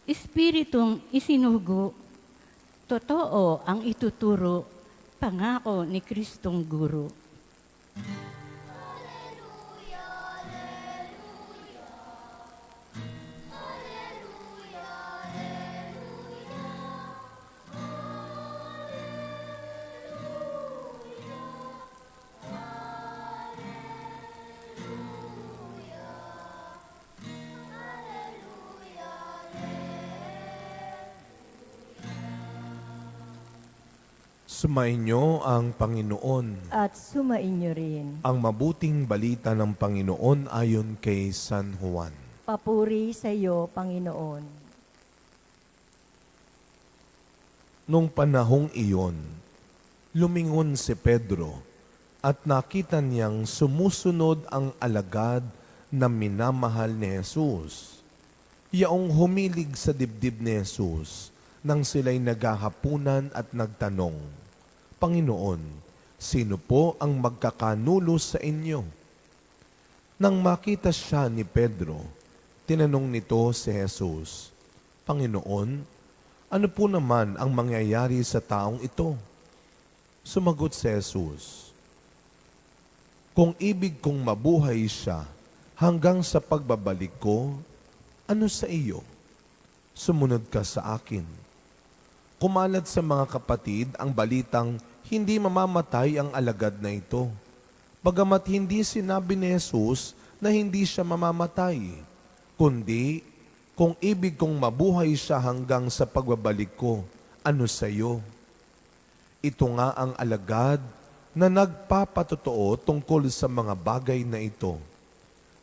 Espiritong isinugo, totoo ang ituturo, pangako ni Kristong Guro. Sumainyo ang Panginoon. At sumainyo rin. Ang mabuting balita ng Panginoon ayon kay San Juan. Papuri sa iyo, Panginoon. Nung panahong iyon, lumingon si Pedro at nakita niyang sumusunod ang alagad na minamahal ni Jesus. Yaong humilig sa dibdib ni Jesus nang sila'y naghahapunan at nagtanong, Panginoon, sino po ang magkakanulos sa inyo? Nang makita siya ni Pedro, tinanong nito si Jesus, Panginoon, ano po naman ang mangyayari sa taong ito? Sumagot si Jesus, kung ibig kong mabuhay siya hanggang sa pagbabalik ko, ano sa iyo? Sumunod ka sa akin. Kumalat sa mga kapatid ang balitang hindi mamamatay ang alagad na ito. Bagamat hindi sinabi ni Jesus na hindi siya mamamatay, kundi kung ibig kong mabuhay siya hanggang sa pagbabalik ko, ano sa iyo? Ito nga ang alagad na nagpapatotoo tungkol sa mga bagay na ito.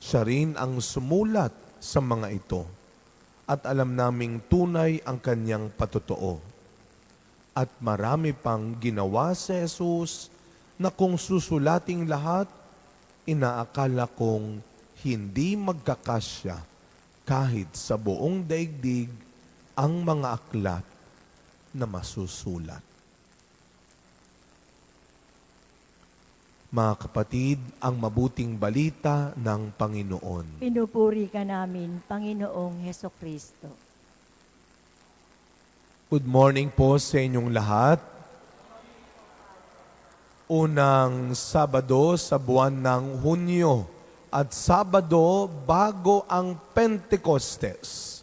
Siya rin ang sumulat sa mga ito at alam naming tunay ang kanyang patotoo. At marami pang ginawa si Jesus na kung susulating lahat, inaakala kong hindi magkakasya kahit sa buong daigdig ang mga aklat na masusulat. Mga kapatid, ang mabuting balita ng Panginoon. Pinupuri ka namin, Panginoong Hesukristo. Good morning po sa inyong lahat. Unang Sabado sa buwan ng Hunyo at Sabado bago ang Pentecostes.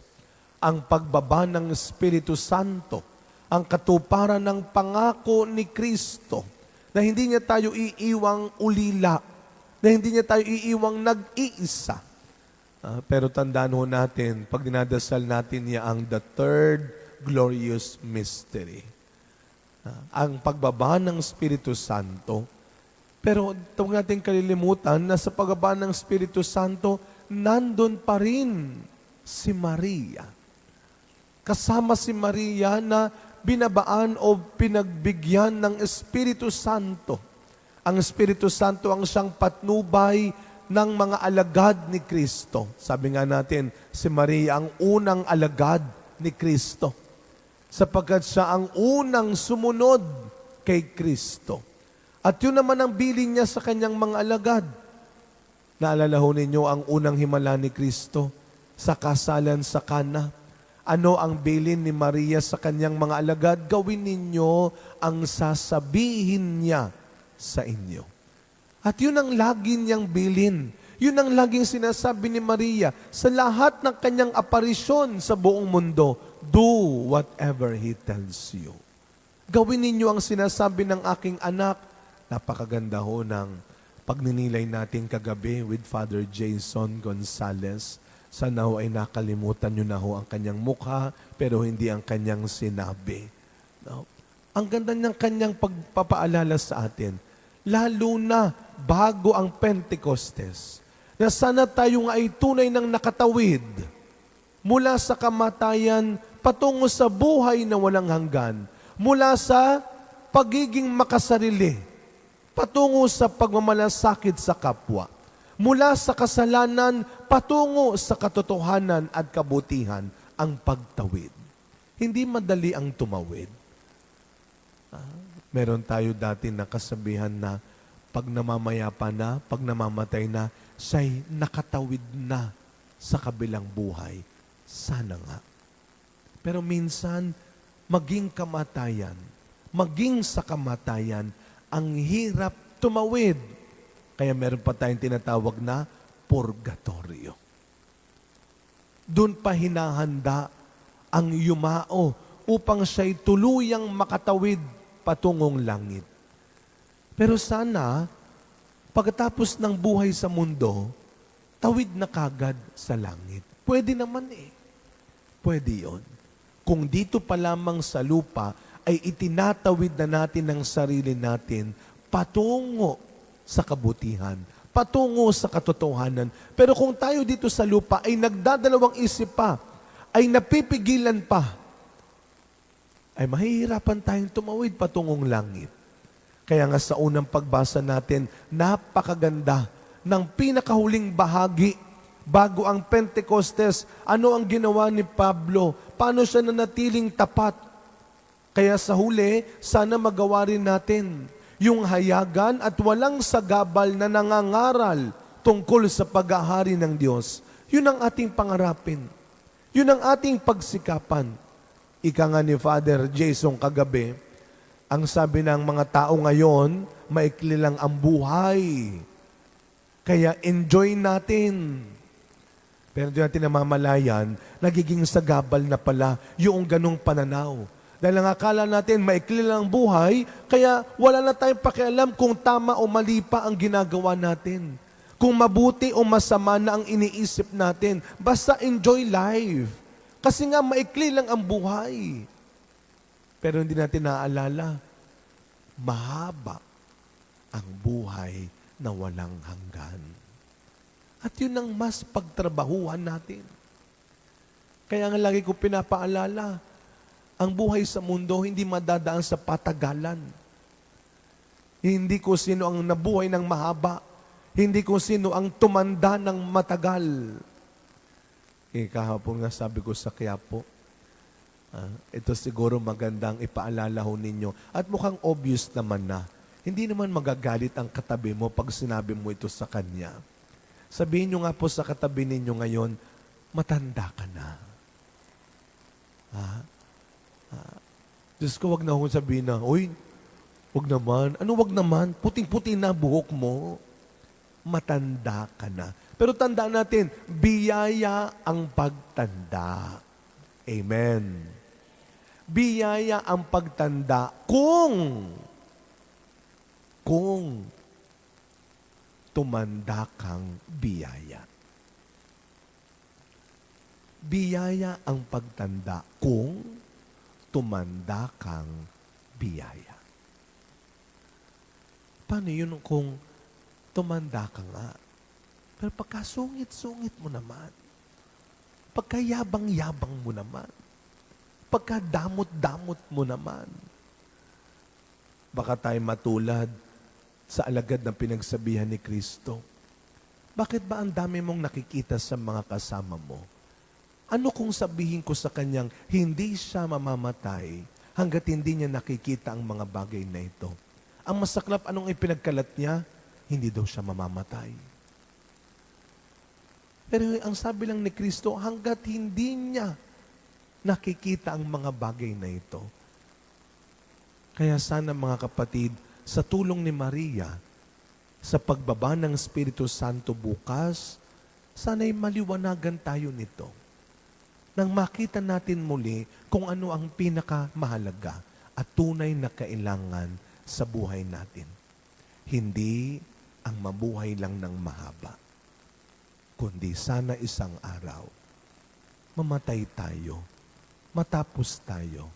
Ang pagbaba ng Espiritu Santo, ang katuparan ng pangako ni Kristo na hindi niya tayo iiwang ulila, na hindi niya tayo iiwang nag-iisa. Pero tandaan ho natin, pag dinadasal natin niya ang the third glorious mystery. Ang pagbaba ng Espiritu Santo. Pero huwag natin kalilimutan na sa pagbaba ng Espiritu Santo, nandun pa rin si Maria. Kasama si Maria na binabaan o pinagbigyan ng Espiritu Santo. Ang Espiritu Santo ang siyang patnubay ng mga alagad ni Kristo. Sabi nga natin, si Maria ang unang alagad ni Kristo, sapagkat siya ang unang sumunod kay Kristo. At yun naman ang bilin niya sa kanyang mga alagad. Naalala ho ninyo ang unang himala ni Kristo sa kasalan sa Kana. Ano ang bilin ni Maria sa kanyang mga alagad? Gawin ninyo ang sasabihin niya sa inyo. At yun ang lagi niyang bilin. Yun ang laging sinasabi ni Maria sa lahat ng kanyang aparisyon sa buong mundo. Do whatever He tells you. Gawin ninyo ang sinasabi ng aking anak. Napakaganda ho ng pagninilay natin kagabi with Father Jason Gonzales. Sana ho ay nakalimutan nyo na ho ang kanyang mukha, pero hindi ang kanyang sinabi. No? Ang ganda niyang kanyang pagpapaalala sa atin, lalo na bago ang Pentecostes, na sana tayo nga ay tunay ng nakatawid mula sa kamatayan patungo sa buhay na walang hanggan, mula sa pagiging makasarili, patungo sa pagmamalasakit sa kapwa, mula sa kasalanan, patungo sa katotohanan at kabutihan, ang pagtawid. Hindi madali ang tumawid. Meron tayo dati na kasabihan na pag namamayapa na, pag namamatay na, siya'y nakatawid na sa kabilang buhay. Sana nga. Pero minsan, maging sa kamatayan, ang hirap tumawid. Kaya meron pa tayong tinatawag na purgatorio. Doon pa hinahanda ang yumao upang siya'y tuluyang makatawid patungong langit. Pero sana, pagkatapos ng buhay sa mundo, tawid na kagad sa langit. Pwede naman eh. Pwede yon. Kung dito pa lamang sa lupa ay itinatawid na natin ang sarili natin patungo sa kabutihan, patungo sa katotohanan. Pero kung tayo dito sa lupa ay nagdadalawang isip pa, ay napipigilan pa, ay mahihirapan tayong tumawid patungong langit. Kaya nga sa unang pagbasa natin, napakaganda ng pinakahuling bahagi bago ang Pentecostes. Ano ang ginawa ni Pablo? Paano siya nanatiling tapat? Kaya sa huli, sana magawa rin natin yung hayagan at walang sagabal na nangangaral tungkol sa paghahari ng Diyos. Yun ang ating pangarapin. Yun ang ating pagsikapan. Ika nga ni Father Jason kagabi, ang sabi ng mga tao ngayon, maikli lang ang buhay. Kaya enjoy natin. Pero di natin namamalayan, nagiging sagabal na pala yung ganong pananaw. Dahil ang akala natin, maikli lang ang buhay, kaya wala na tayong pakialam kung tama o mali pa ang ginagawa natin. Kung mabuti o masama na ang iniisip natin. Basta enjoy life. Kasi nga maikli lang ang buhay. Pero hindi natin naaalala, mahaba ang buhay na walang hanggan. At yun ang mas pagtrabahuhan natin. Kaya nga lagi ko pinapaalala, ang buhay sa mundo hindi madadaan sa patagalan. Hindi ko sino ang nabuhay ng mahaba. Hindi ko sino ang tumanda ng matagal. Kahapon nga sabi ko sa Quiapo, ito siguro magandang ipaalala ho ninyo. At mukhang obvious naman na, hindi naman magagalit ang katabi mo pag sinabi mo ito sa kanya. Sabihin nyo nga po sa katabi ninyo ngayon, matanda ka na. Diyos ko, wag na akong sabihin na, uy, wag naman. Ano wag naman? Puting-puti na buhok mo. Matanda ka na. Pero tandaan natin, biyaya ang pagtanda. Amen. Biyaya ang pagtanda kung tumanda kang biyaya. Biyaya ang pagtanda kung tumanda kang biyaya. Paano yun kung tumanda ka nga? Pero pagkasungit-sungit mo naman, pagkayabang-yabang mo naman, pagkadamot-damot mo naman, baka tayo matulad sa alagad ng pinagsabihan ni Kristo. Bakit ba ang dami mong nakikita sa mga kasama mo? Ano kung sabihin ko sa kanyang hindi siya mamamatay hanggat hindi niya nakikita ang mga bagay na ito? Ang masaklap, anong ipinagkalat niya? Hindi daw siya mamamatay. Pero ang sabi lang ni Kristo, hanggat hindi niya nakikita ang mga bagay na ito. Kaya sana mga kapatid, sa tulong ni Maria, sa pagbaba ng Espiritu Santo bukas, sana'y maliwanagan tayo nito. Nang makita natin muli kung ano ang pinakamahalaga at tunay na kailangan sa buhay natin. Hindi ang mabuhay lang ng mahaba, kundi sana isang araw, mamatay tayo, matapos tayo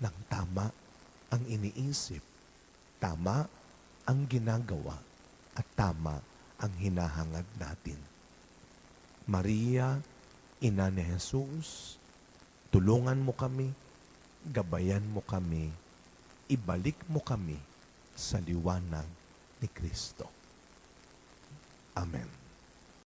ng tama ang iniisip, tama ang ginagawa, at tama ang hinahangad natin. Maria, Ina ni Jesus, tulungan mo kami, gabayan mo kami, ibalik mo kami sa liwanag ni Kristo. Amen.